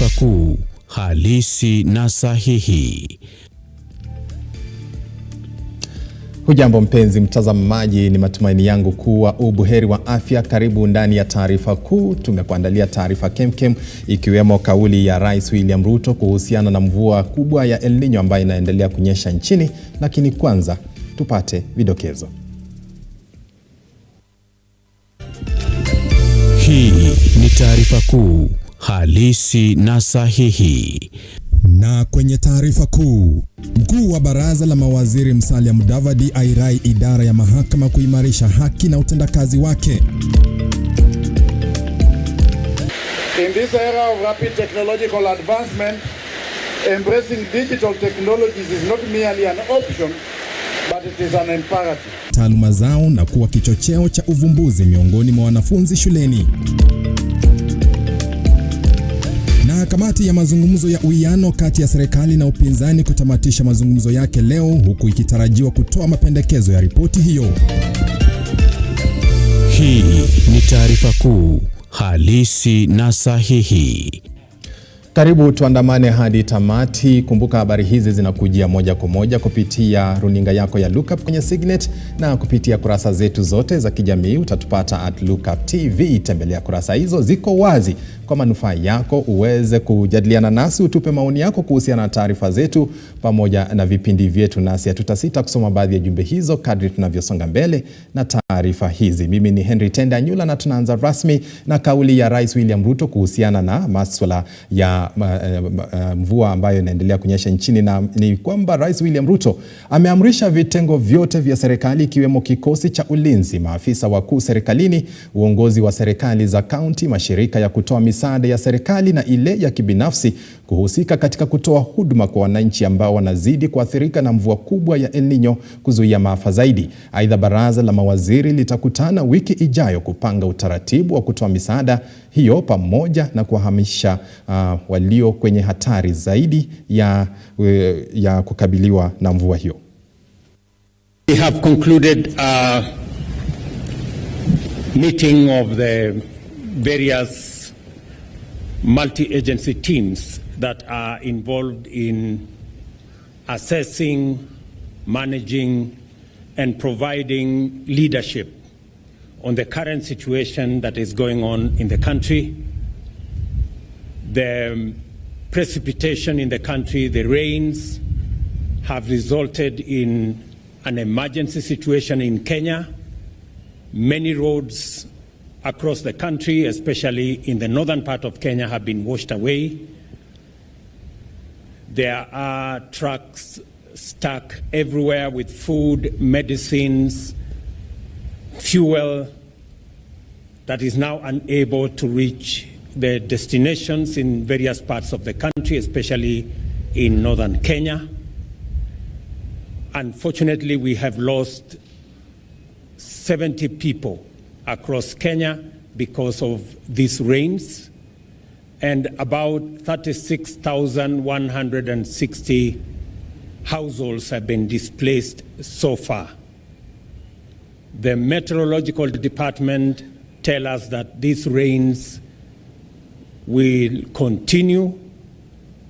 taarifa kuu halisi na sahihi. Hujambo mpenzi mtazamaji, ni matumaini yangu kuwa ubuheri wa afya. Karibu ndani ya taarifa kuu. Tumekuandalia taarifa kemkem ikiwemo kauli ya Rais William Ruto kuhusiana na mvua kubwa ya El Nino ambayo inaendelea kunyesha nchini, lakini kwanza tupate vidokezo. Hii ni taarifa kuu halisi na sahihi. Na kwenye taarifa kuu, mkuu wa baraza la mawaziri Musalia Mudavadi airai idara ya mahakama kuimarisha haki na utendakazi wake. In this era of rapid technological advancement, embracing digital technologies is not merely an option, but it is an imperative. Taaluma zao na kuwa kichocheo cha uvumbuzi miongoni mwa wanafunzi shuleni. Na kamati ya mazungumzo ya uwiano kati ya serikali na upinzani kutamatisha mazungumzo yake leo, huku ikitarajiwa kutoa mapendekezo ya ripoti hiyo. Hii ni taarifa kuu halisi na sahihi. Karibu tuandamane hadi tamati. Kumbuka habari hizi zinakujia moja kwa moja kupitia runinga yako ya Lookuptv kwenye Signet na kupitia kurasa zetu zote za kijamii. Utatupata @Lookuptv. Tembelea kurasa hizo, ziko wazi kwa manufaa yako, uweze kujadiliana nasi, utupe maoni yako kuhusiana na taarifa zetu pamoja na vipindi vyetu, nasi hatutasita kusoma baadhi ya jumbe hizo kadri tunavyosonga mbele na taarifa hizi. Mimi ni Henry Tenda Nyula na tunaanza rasmi na kauli ya Rais William Ruto kuhusiana na masuala ya mvua ambayo inaendelea kunyesha nchini, na ni kwamba Rais William Ruto ameamrisha vitengo vyote vya serikali ikiwemo kikosi cha ulinzi, maafisa wakuu serikalini, uongozi wa serikali za kaunti, mashirika ya kutoa misaada ya serikali na ile ya kibinafsi kuhusika katika kutoa huduma kwa wananchi ambao wanazidi kuathirika na mvua kubwa ya El Nino kuzuia maafa zaidi. Aidha, baraza la mawaziri litakutana wiki ijayo kupanga utaratibu wa kutoa misaada hiyo pamoja na kuhamisha walio kwenye hatari zaidi ya kukabiliwa na mvua hiyo. We have concluded a meeting of the various multi-agency teams that are involved in assessing, managing, and providing leadership on the current situation that is going on in the country. The precipitation in the country, the rains, have resulted in an emergency situation in Kenya. Many roads across the country, especially in the northern part of Kenya, have been washed away. There are trucks stuck everywhere with food, medicines, fuel that is now unable to reach the destinations in various parts of the country, especially in northern Kenya. Unfortunately, we have lost 70 people across Kenya because of these rains, and about 36,160 households have been displaced so far. The meteorological department tell us that these rains will continue,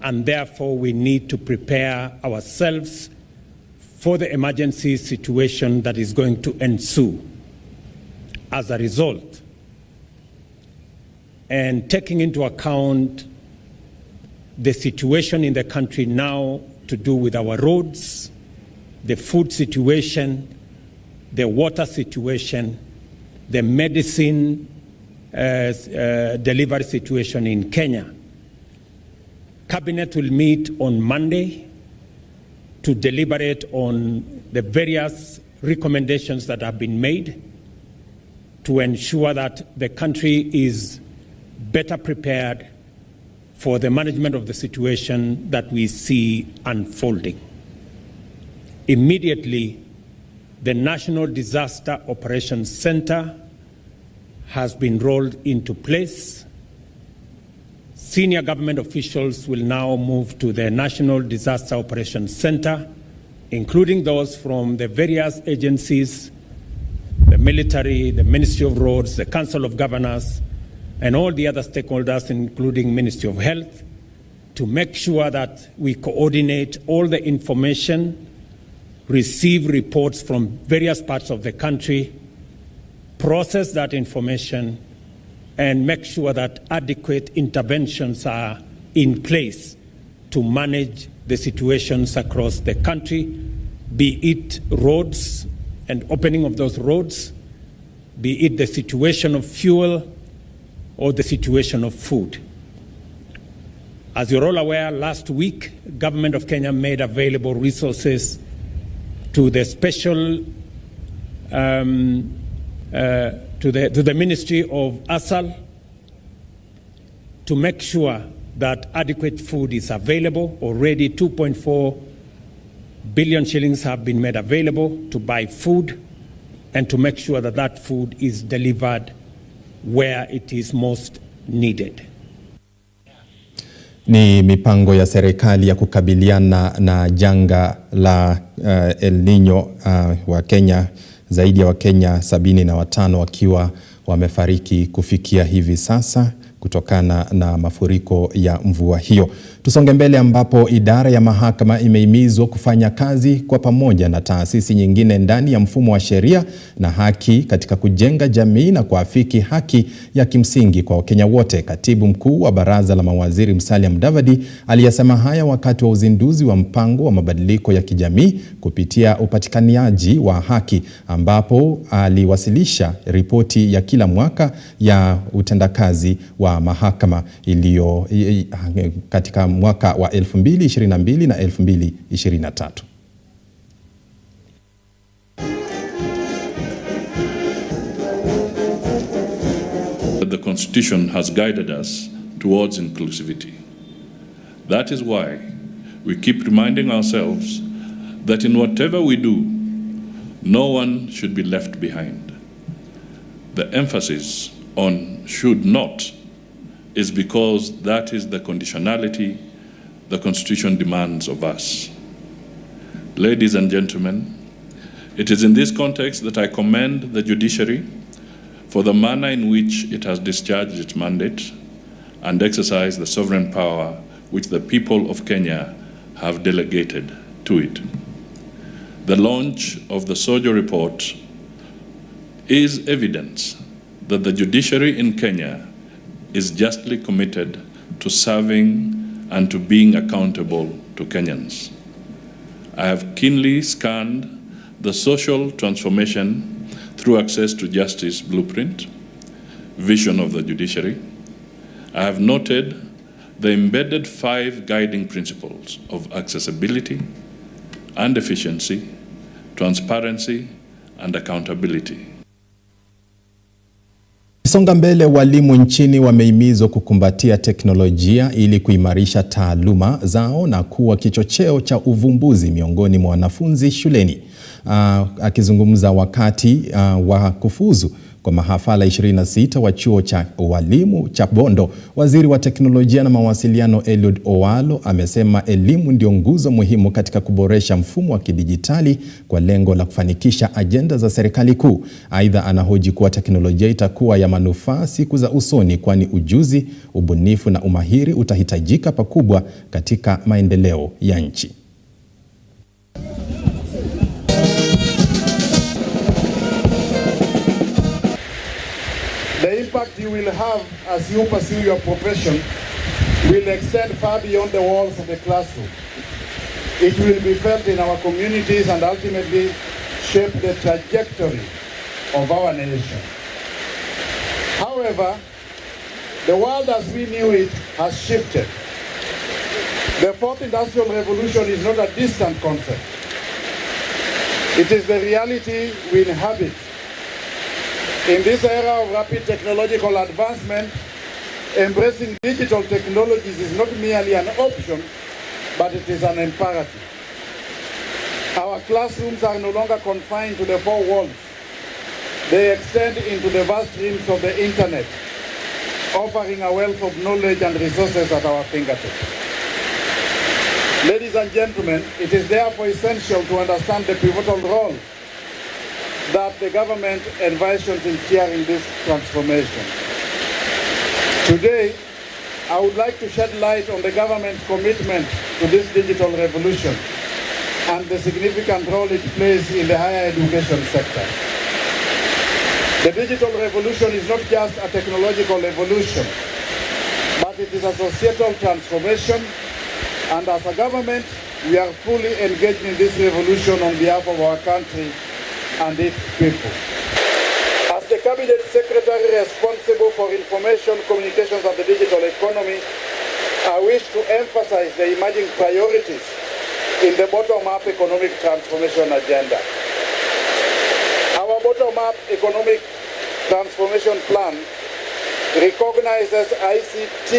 and therefore we need to prepare ourselves for the emergency situation that is going to ensue as a result. And taking into account the situation in the country now to do with our roads, the food situation, the water situation, the medicine delivery situation in Kenya, Cabinet will meet on Monday to deliberate on the various recommendations that have been made to ensure that the country is better prepared for the management of the situation that we see unfolding. Immediately, the National Disaster Operations Center has been rolled into place. Senior government officials will now move to the National Disaster Operations Center, including those from the various agencies, the military, the Ministry of Roads, the Council of Governors, and all the other stakeholders, including Ministry of Health, to make sure that we coordinate all the information, receive reports from various parts of the country, process that information, and make sure that adequate interventions are in place to manage the situations across the country, be it roads and opening of those roads, be it the situation of fuel or the situation of food. As you're all aware, last week, Government of Kenya made available resources to the special, to the Ministry of ASAL to make sure that adequate food is available. Already 2.4 billion shillings have been made available to buy food and to make sure that that food is delivered where it is most needed. Ni mipango ya serikali ya kukabiliana na janga la El Nino. Wa Kenya, zaidi ya Wakenya 75 wakiwa wamefariki kufikia hivi sasa kutokana na mafuriko ya mvua hiyo. Tusonge mbele ambapo idara ya mahakama imehimizwa kufanya kazi kwa pamoja na taasisi nyingine ndani ya mfumo wa sheria na haki katika kujenga jamii na kuafiki haki ya kimsingi kwa Wakenya wote. Katibu mkuu wa baraza la mawaziri Musalia Mudavadi aliyasema haya wakati wa uzinduzi wa mpango wa mabadiliko ya kijamii kupitia upatikanaji wa haki, ambapo aliwasilisha ripoti ya kila mwaka ya utendakazi wa mahakama iliyo katika mwaka wa 2022 na 2023. The Constitution has guided us towards inclusivity. That is why we keep reminding ourselves that in whatever we do, no one should be left behind. The emphasis on should not is because that is the conditionality the Constitution demands of us. Ladies and gentlemen, it is in this context that I commend the judiciary for the manner in which it has discharged its mandate and exercised the sovereign power which the people of Kenya have delegated to it. The launch of the Sojo report is evidence that the judiciary in Kenya is justly committed to serving and to being accountable to Kenyans. I have keenly scanned the social transformation through access to justice blueprint, vision of the judiciary. I have noted the embedded 5 guiding principles of accessibility and efficiency, transparency and accountability. Songa mbele, walimu nchini wamehimizwa kukumbatia teknolojia ili kuimarisha taaluma zao na kuwa kichocheo cha uvumbuzi miongoni mwa wanafunzi shuleni. Akizungumza wakati wa kufuzu kwa mahafala 26 wa chuo cha walimu cha Bondo, waziri wa teknolojia na mawasiliano Eliud Owalo amesema elimu ndio nguzo muhimu katika kuboresha mfumo wa kidijitali kwa lengo la kufanikisha ajenda za serikali kuu. Aidha, anahoji kuwa teknolojia itakuwa ya manufaa siku za usoni, kwani ujuzi, ubunifu na umahiri utahitajika pakubwa katika maendeleo ya nchi. The impact you will have as you pursue your profession will extend far beyond the walls of the classroom. It will be felt in our communities and ultimately shape the trajectory of our nation. However, the world as we knew it has shifted. The fourth industrial revolution is not a distant concept. It is the reality we inhabit. In this era of rapid technological advancement, embracing digital technologies is not merely an option, but it is an imperative. Our classrooms are no longer confined to the 4 walls. They extend into the vast realms of the internet, offering a wealth of knowledge and resources at our fingertips. Ladies and gentlemen, it is therefore essential to understand the pivotal role that the government envisions in steering this transformation. Today, I would like to shed light on the government's commitment to this digital revolution and the significant role it plays in the higher education sector. The digital revolution is not just a technological evolution, but it is a societal transformation, and as a government, we are fully engaged in this revolution on behalf of our country and its people. As the Cabinet Secretary responsible for information, communications and the digital economy, I wish to emphasize the emerging priorities in the bottom-up economic transformation agenda. Our bottom-up economic transformation plan recognizes ICT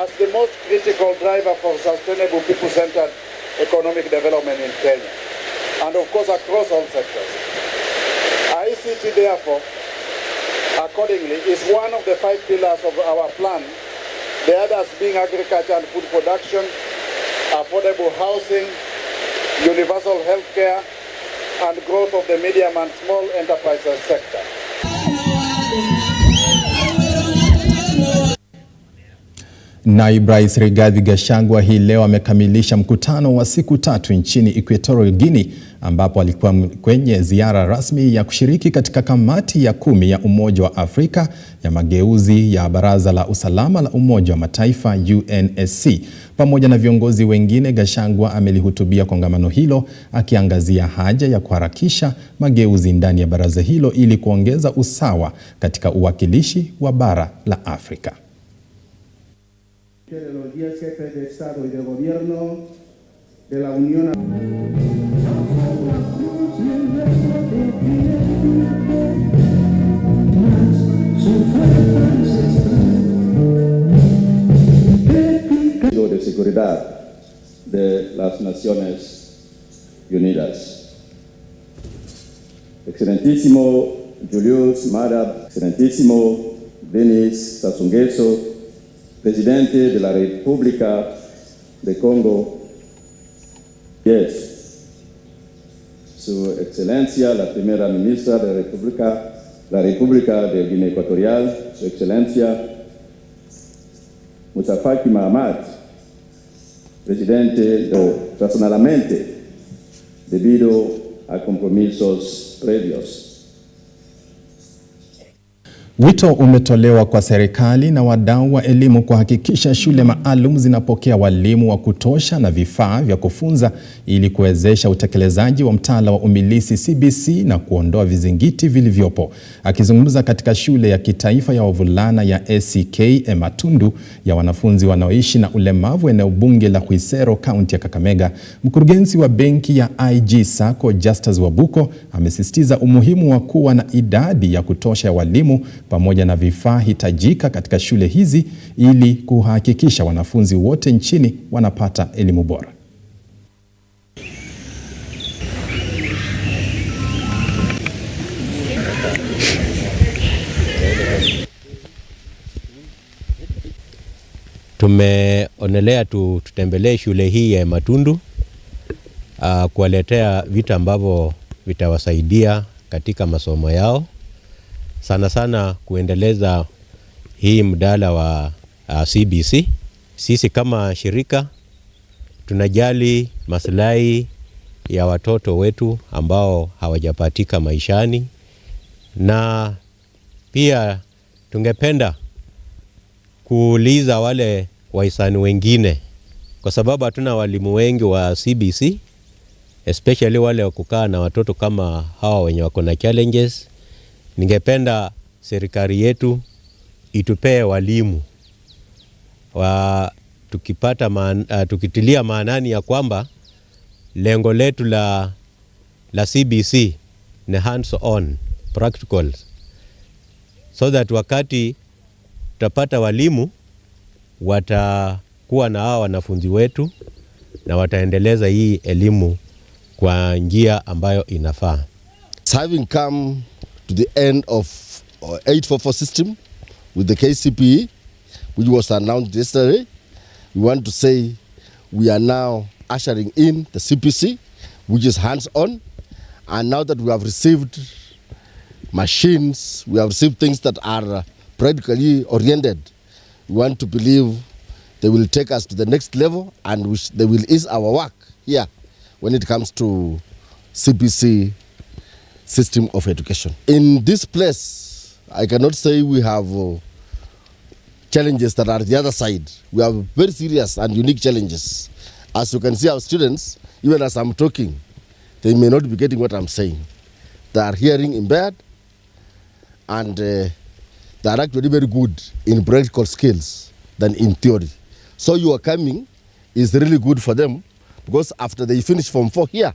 as the most critical driver for sustainable people-centered economic development in Kenya, and of course across all sectors. ICT, therefore, accordingly, is one of the 5 pillars of our plan, the others being agriculture and food production, affordable housing, universal health care, and growth of the medium and small enterprises sector. Naibu Rais Rigathi Gachagua hii leo amekamilisha mkutano wa siku 3 nchini Equatorial Guinea, ambapo alikuwa kwenye ziara rasmi ya kushiriki katika kamati ya 10 ya Umoja wa Afrika ya mageuzi ya Baraza la Usalama la Umoja wa Mataifa UNSC. Pamoja na viongozi wengine, Gachagua amelihutubia kongamano hilo akiangazia haja ya kuharakisha mageuzi ndani ya baraza hilo ili kuongeza usawa katika uwakilishi wa bara la Afrika. De los 10 jefes de Estado y de Gobierno de la Unión. De Seguridad de las Naciones Unidas. Excelentísimo Julius Maada, Excelentísimo Denis Sassou Nguesso, Presidente de la República de Congo, Su Excelencia, la Primera Ministra de la República de Guinea Ecuatorial, Su Excelencia Mustafa Mahamat, Presidente, personalmente, debido a compromisos previos. Wito umetolewa kwa serikali na wadau wa elimu kuhakikisha shule maalum zinapokea walimu wa kutosha na vifaa vya kufunza ili kuwezesha utekelezaji wa mtaala wa umilisi CBC na kuondoa vizingiti vilivyopo. Akizungumza katika shule ya kitaifa ya wavulana ya ACK Matundu ya wanafunzi wanaoishi na ulemavu eneo bunge la Khwisero, kaunti ya Kakamega, mkurugenzi wa benki ya IG Sacco Justus Wabuko amesisitiza umuhimu wa kuwa na idadi ya kutosha ya walimu pamoja na vifaa hitajika katika shule hizi ili kuhakikisha wanafunzi wote nchini wanapata elimu bora. Tumeonelea tutembelee shule hii ya Matundu kuwaletea vitu ambavyo vitawasaidia katika masomo yao. Sana sana kuendeleza hii mdala wa CBC. Sisi kama shirika tunajali maslahi ya watoto wetu ambao hawajapatika maishani, na pia tungependa kuuliza wale wahisani wengine, kwa sababu hatuna walimu wengi wa CBC, especially wale wa kukaa na watoto kama hawa wenye wako na challenges. Ningependa serikali yetu itupee walimu tukitilia maanani ya kwamba lengo letu la CBC ni hands on practicals, so that wakati tutapata walimu watakuwa na hao wanafunzi wetu na wataendeleza hii elimu kwa njia ambayo inafaa. Having come to the end of 844 system with the KCPE, which was announced yesterday, we want to say we are now ushering in the CPC, which is hands-on. And now that we have received machines, we have received things that are practically oriented, We want to believe they will take us to the next level, and they will ease our work here when it comes to CBC system of education. In this place, I cannot say we have challenges that are the other side. We have very serious and unique challenges. As you can see, our students, even as I'm talking, they may not be getting what I'm saying. They are hearing impaired, and they are actually very good in practical skills than in theory. So your coming is really good for them, because after they finish Form 4 here,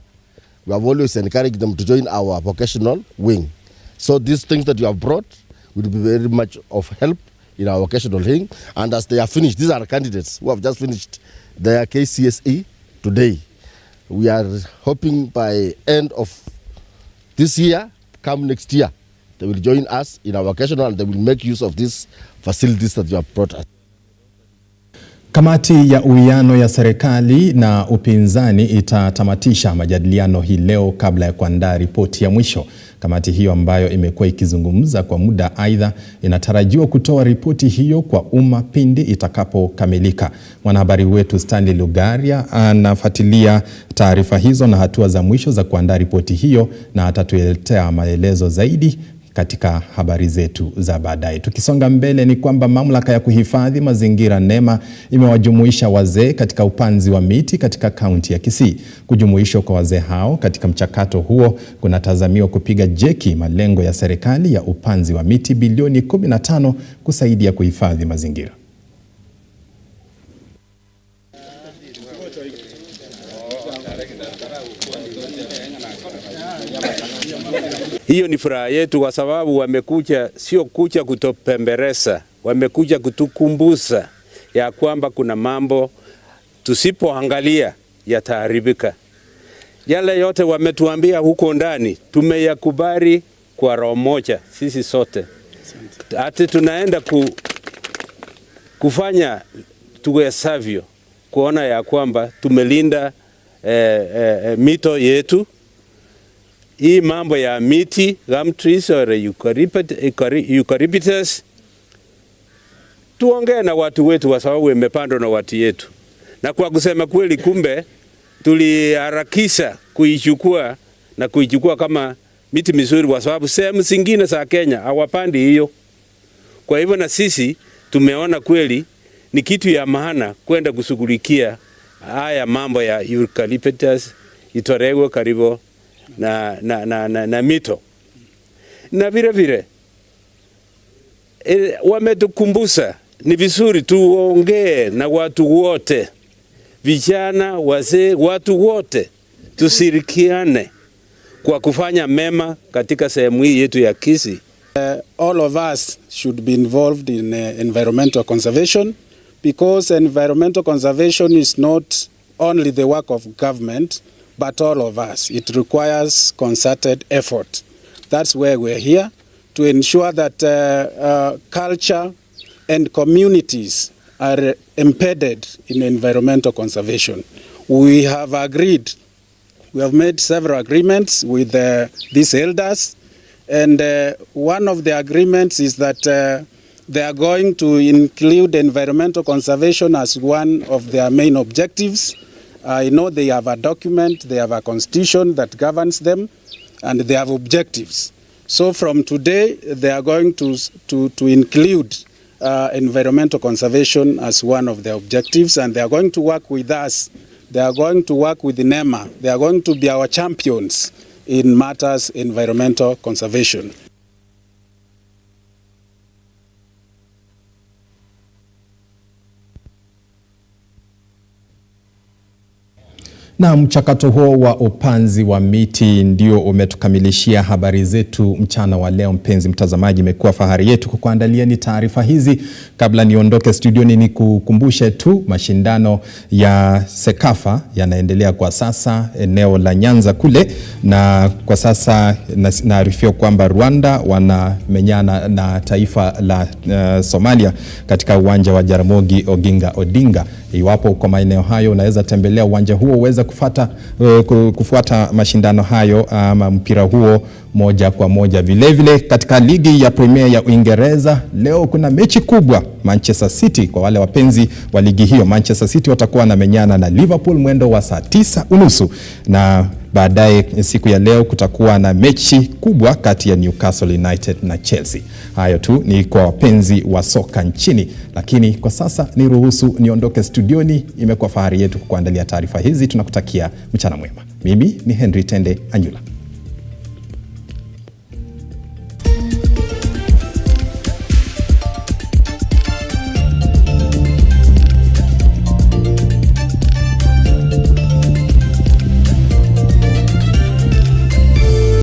we have always encouraged them to join our vocational wing. So these things that you have brought will be very much of help in our vocational wing. And as they are finished, these are candidates who have just finished their KCSE today. We are hoping by end of this year, come next year, they will join us in our vocational, and they will make use of these facilities that you have brought us. Kamati ya uwiano ya serikali na upinzani itatamatisha majadiliano hii leo kabla ya kuandaa ripoti ya mwisho. Kamati hiyo ambayo imekuwa ikizungumza kwa muda, aidha inatarajiwa kutoa ripoti hiyo kwa umma pindi itakapokamilika. Mwanahabari wetu Stanley Lugaria anafuatilia taarifa hizo na hatua za mwisho za kuandaa ripoti hiyo, na atatuletea maelezo zaidi katika habari zetu za baadaye. Tukisonga mbele ni kwamba mamlaka ya kuhifadhi mazingira NEMA imewajumuisha wazee katika upanzi wa miti katika kaunti ya Kisii. Kujumuishwa kwa wazee hao katika mchakato huo kunatazamiwa kupiga jeki malengo ya serikali ya upanzi wa miti bilioni 15 kusaidia kuhifadhi mazingira. Hiyo ni furaha yetu, kwa sababu wamekuja, sio kuja kutopemberesa, wamekuja kutukumbusha ya kwamba kuna mambo tusipoangalia yataharibika. Yale yote wametuambia huko ndani tumeyakubali kwa roho moja sisi sote. Ati tunaenda kufanya tuwezavyo kuona ya kwamba tumelinda mito yetu. Hii mambo ya miti, gum trees or eucalyptus, tuongee na watu wetu, kwa sababu imepandwa na watu yetu. Na kwa kusema kweli, kumbe tuliharakisha kuichukua kama miti mizuri, kwa sababu sehemu zingine za Kenya hawapandi hiyo. Kwa hivyo na sisi tumeona kweli ni kitu ya maana kwenda kushughulikia haya mambo ya eucalyptus itolewe karibu na mito. Na vile vile wametukumbusha ni vizuri tuongee na watu wote, vijana, wazee, watu wote tushirikiane kwa kufanya mema katika sehemu hii yetu ya Kisii. All of us should be involved in environmental conservation, because environmental conservation is not only the work of government, but all of us. It requires concerted effort. That's where we're here, to ensure that culture and communities are embedded in environmental conservation. We have made several agreements with these elders, and one of the agreements is that they are going to include environmental conservation as one of their main objectives. I know they have a document, they have a constitution that governs them, and they have objectives. So from today, they are going to include environmental conservation as one of their objectives, and they are going to work with us. They are going to work with the NEMA. They are going to be our champions in matters environmental conservation. Na mchakato huo wa upanzi wa miti ndio umetukamilishia habari zetu mchana wa leo. Mpenzi mtazamaji, imekuwa fahari yetu kukuandalia ni taarifa hizi. Kabla niondoke studioni, ni kukumbushe tu mashindano ya Sekafa yanaendelea kwa sasa eneo la Nyanza kule, na kwa sasa naarifiwa kwamba Rwanda wanamenyana na taifa la Somalia katika uwanja wa Jaramogi Oginga Odinga. Iwapo kwa maeneo hayo unaweza tembelea uwanja huo uweza kufuata mashindano hayo ama mpira huo moja kwa moja. Vile katika ligi ya Premier ya Uingereza leo kuna mechi kubwa. Manchester City, kwa wale wapenzi wa ligi hiyo, Manchester City watakuwa na menyana na Liverpool mwendo wa saa 9:30, na baadaye siku ya leo kutakuwa na mechi kubwa kati ya Newcastle United na Chelsea. Hayo tu ni kwa wapenzi wa soka nchini, lakini kwa sasa niruhusu niondoke studioni. Imekuwa fahari yetu kukuandalia taarifa hizi. Tunakutakia mchana mwema. Mimi ni Henry Tende Anyula.